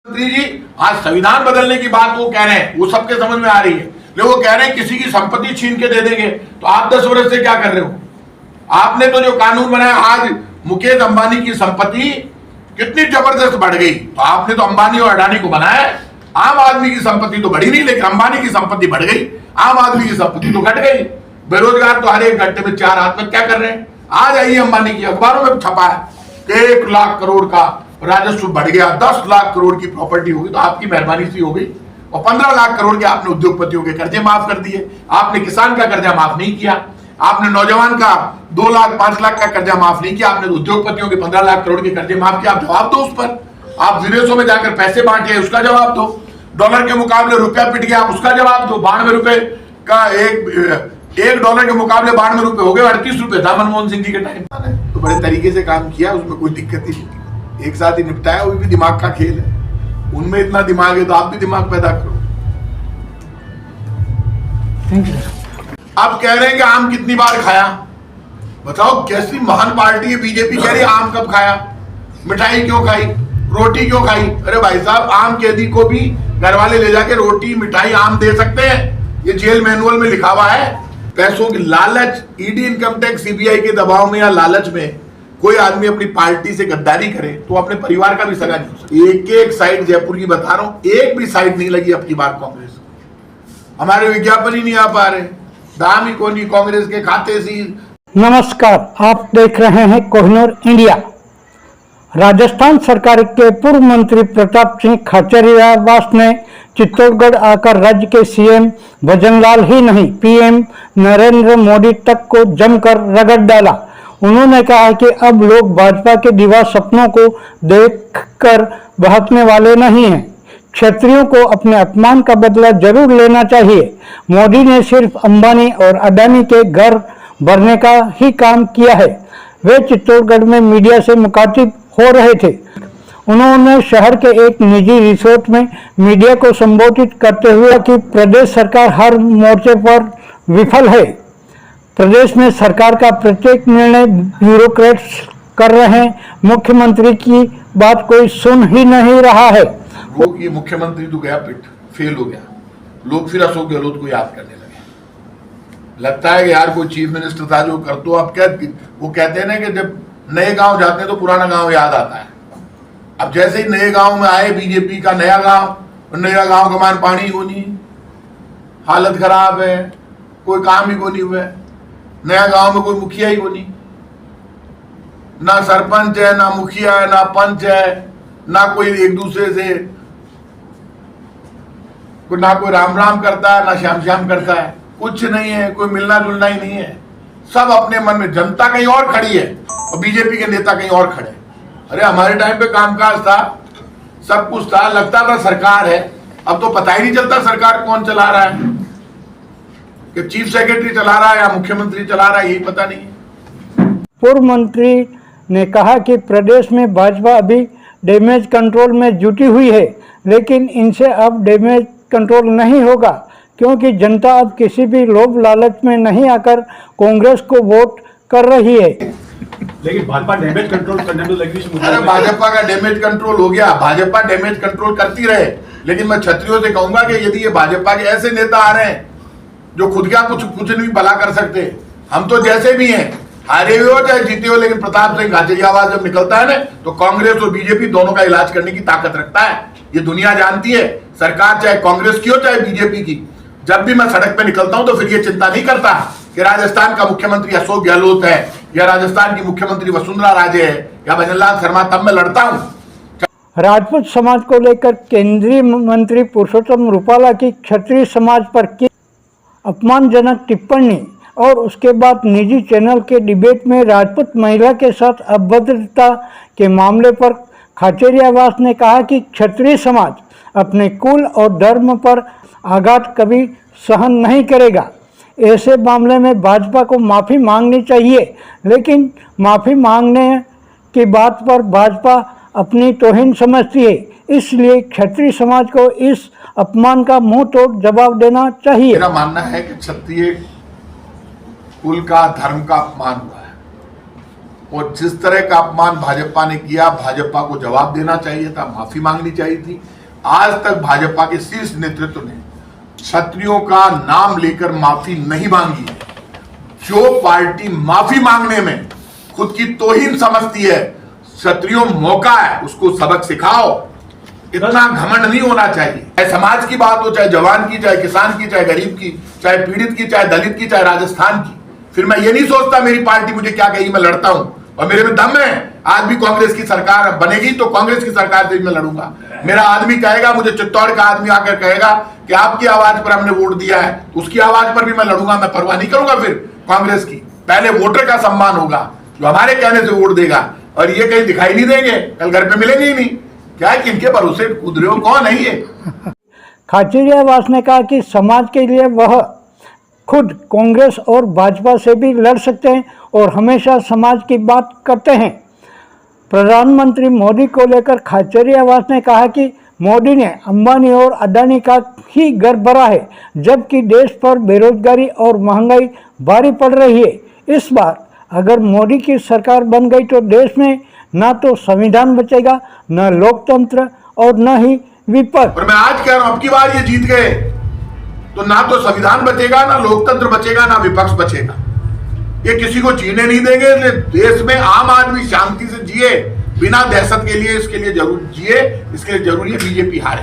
मंत्री जी आज संविधान बदलने की बात वो कह रहे हैं, वो सबके समझ में आ रही है, लेकिन वो कह रहे हैं किसी की संपत्ति छीन के दे देंगे। तो आप 10 वर्ष से क्या कर रहे हो? आपने तो जो कानून बनाया, आज मुकेश अंबानी की संपत्ति कितनी जबरदस्त बढ़ गई। तो आपने तो अंबानी और अडानी को बनाया, आम आदमी की संपत्ति तो बढ़ी नहीं, लेकिन अंबानी की संपत्ति बढ़ गई, आम आदमी की संपत्ति तो घट गई। बेरोजगार तो हर एक घंटे में 4 आत्महत्या कर रहे हैं। आज आइए अंबानी की, अखबारों में छपा है 1 लाख करोड़ का राजस्व बढ़ गया, 10 लाख करोड़ की प्रॉपर्टी होगी, तो आपकी मेहरबानी सी हो गई। और 15 लाख करोड़ के आपने उद्योगपतियों के कर्जे माफ कर दिए, आपने किसान का कर्जा माफ नहीं किया, आपने नौजवान का 2 लाख 5 लाख का कर्जा माफ नहीं किया, आपने उद्योगपतियों के 15 लाख करोड़ के कर्जे माफ किया। आप जवाब दो उस पर। आप विदेशों में जाकर पैसे बांटे, उसका जवाब दो। डॉलर के मुकाबले रुपया पिट गया, उसका जवाब दो। 92 रुपए का एक डॉलर के मुकाबले 92 रुपए हो गए, 38 रुपए था मनमोहन सिंह जी के टाइम। तो बड़े तरीके से काम किया, उसमें कोई दिक्कत ही नहीं, एक साथ ही निपटाया। वो भी दिमाग का खेल है, उनमें इतना दिमाग है तो आप भी दिमाग पैदा करो। आप कह रहे हैं कि आम कितनी बार खाया, बताओ कैसी महान पार्टी है बीजेपी, कह रही है आम कब खाया, मिठाई क्यों खाई, रोटी क्यों खाई। अरे भाई साहब, आम कैदी को भी घर वाले ले जाके रोटी मिठाई आम दे सकते हैं, ये जेल मैनुअल में लिखा हुआ है। पैसों की लालच, ईडी इनकम टैक्स सीबीआई के दबाव में या लालच में कोई आदमी अपनी पार्टी से गद्दारी करे तो अपने परिवार का भी सगा नहीं हो सकता। एक एक साइड जयपुर की बता रहा हूं, एक भी साइड नहीं लगी अब की बार कांग्रेस। हमारे विज्ञापन ही नहीं आ पा रहे, दाम ही को नहीं कांग्रेस के खाते से। नमस्कार, आप देख रहे हैं कोहिनूर इंडिया। राजस्थान सरकार के पूर्व मंत्री प्रताप सिंह खाचरियावास ने चित्तौड़गढ़ आकर राज्य के सीएम भजनलाल ही नहीं, पीएम नरेंद्र मोदी तक को जमकर रगड़ डाला। उन्होंने कहा कि अब लोग भाजपा के दीवार सपनों को देखकर बहकने वाले नहीं हैं। क्षत्रियों को अपने अपमान का बदला जरूर लेना चाहिए। मोदी ने सिर्फ अंबानी और अडानी के घर भरने का ही काम किया है। वे चित्तौड़गढ़ में मीडिया से मुखातिब हो रहे थे। उन्होंने शहर के एक निजी रिसोर्ट में मीडिया को संबोधित करते हुए कि प्रदेश सरकार हर मोर्चे पर विफल है। प्रदेश में सरकार का प्रत्येक निर्णय ब्यूरोक्रेट्स कर रहे हैं, मुख्यमंत्री की बात कोई सुन ही नहीं रहा है। वो ये मुख्यमंत्री तो गया पिट, फेल हो गया, लोग फिर अशोक गहलोत को याद करने लगे। लगता है कि यार कोई चीफ मिनिस्टर था जो कर, तो अब क्या वो कहते हैं ना कि जब नए गांव जाते हैं तो पुराना गांव याद आता है। अब जैसे ही नए गांव में आए बीजेपी का नया गांव का मान पानी को नहीं, हालत खराब है, कोई काम ही को नहीं हुआ है। नया गांव में कोई मुखिया ही को नहीं, ना सरपंच है, ना मुखिया है, ना पंच है, ना कोई एक दूसरे से ना कोई राम राम करता है, ना श्याम श्याम करता है, कुछ नहीं है, कोई मिलना जुलना ही नहीं है। सब अपने मन में, जनता कहीं और खड़ी है और बीजेपी के नेता कहीं और खड़े। अरे हमारे टाइम पे कामकाज था, सब कुछ था, लगता था सरकार है। अब तो पता ही नहीं चलता सरकार कौन चला रहा है, कि चीफ सेक्रेटरी चला रहा है या मुख्यमंत्री चला रहा है, यही पता नहीं। पूर्व मंत्री ने कहा कि प्रदेश में भाजपा अभी डैमेज कंट्रोल में जुटी हुई है, लेकिन इनसे अब डैमेज कंट्रोल नहीं होगा, क्योंकि जनता अब किसी भी लोभ लालच में नहीं आकर कांग्रेस को वोट कर रही है। लेकिन भाजपा डैमेज कंट्रोल करने में लगी। अरे भाजपा का डैमेज कंट्रोल हो गया, भाजपा डैमेज कंट्रोल करती रहे, लेकिन मैं क्षत्रियों से कहूंगा कि यदि ये भाजपा के ऐसे नेता आ रहे हैं जो खुद का कुछ नहीं भला कर सकते, हम तो जैसे भी हैं, हारे हुए हो चाहे जीते हो, लेकिन प्रताप सिंह खाचरियावास जब निकलता है ना तो कांग्रेस और बीजेपी दोनों का इलाज करने की ताकत रखता है। ये दुनिया जानती है, सरकार चाहे कांग्रेस की हो चाहे बीजेपी की। जब भी मैं सड़क पे निकलता हूं तो फिर ये चिंता नहीं करता कि राजस्थान का मुख्यमंत्री अशोक गहलोत है या राजस्थान की मुख्यमंत्री वसुंधरा राजे है या भजनलाल शर्मा, तब मैं लड़ता हूं। राजपूत समाज को लेकर केंद्रीय मंत्री पुरुषोत्तम रूपाला की क्षत्रिय समाज पर की अपमानजनक टिप्पणी और उसके बाद निजी चैनल के डिबेट में राजपूत महिला के साथ अभद्रता के मामले पर खाचरियावास ने कहा कि क्षत्रिय समाज अपने कुल और धर्म पर आघात कभी सहन नहीं करेगा। ऐसे मामले में भाजपा को माफ़ी मांगनी चाहिए, लेकिन माफ़ी मांगने की बात पर भाजपा अपनी तौहीन समझती है। इसलिए क्षत्रिय समाज को इस अपमान का मुंह तोड़ जवाब देना चाहिए। मेरा मानना है कि क्षत्रिय कुल का, धर्म का अपमान हुआ है और जिस तरह का अपमान भाजपा ने किया, भाजपा को जवाब देना चाहिए था, माफी मांगनी चाहिए थी। आज तक भाजपा के शीर्ष नेतृत्व ने क्षत्रियों का नाम लेकर माफी नहीं मांगी है। जो पार्टी माफी मांगने में खुद की तौहीन समझती है, क्षत्रियों मौका है, उसको सबक सिखाओ। इतना घमंड नहीं होना चाहिए। चाहे समाज की बात हो, चाहे जवान की, चाहे किसान की, चाहे गरीब की, चाहे पीड़ित की, चाहे दलित की, चाहे राजस्थान की। फिर मैं ये नहीं सोचता मेरी पार्टी मुझे क्या कहेगी, मैं लड़ता हूं और मेरे में दम है। आज भी कांग्रेस की सरकार बनेगी तो कांग्रेस की सरकार से मैं लड़ूंगा। मेरा आदमी कहेगा, मुझे चित्तौड़ का आदमी आकर कहेगा कि आपकी आवाज पर हमने वोट दिया है, उसकी आवाज पर भी मैं लड़ूंगा। मैं परवाह नहीं करूंगा फिर कांग्रेस की। पहले वोटर का सम्मान होगा जो हमारे कहने से वोट देगा, और ये कहीं दिखाई नहीं देंगे, कल घर पे मिलेंगे ही नहीं। क्या है, किनके भरोसे कूद रहे हो, कौन है ये? खाचरियावास ने कहा कि समाज के लिए वह खुद कांग्रेस और भाजपा से भी लड़ सकते हैं और हमेशा समाज की बात करते हैं। प्रधानमंत्री मोदी को लेकर खाचरियावास ने कहा कि मोदी ने अंबानी और अडानी का ही घर भरा है, जबकि देश पर बेरोजगारी और महंगाई भारी पड़ रही है। इस बार अगर मोदी की सरकार बन गई तो देश में ना तो संविधान बचेगा, न लोकतंत्र और न ही विपक्ष। और मैं आज कह रहा हूं, अब की बार ये जीत गए तो ना तो संविधान बचेगा, ना लोकतंत्र बचेगा, ना विपक्ष बचेगा। ये किसी को जीने नहीं देंगे। देश में आम आदमी शांति से जिए, बिना दहशत के लिए, इसके लिए जरूर जिए, इसके लिए जरूरी है बीजेपी हारे।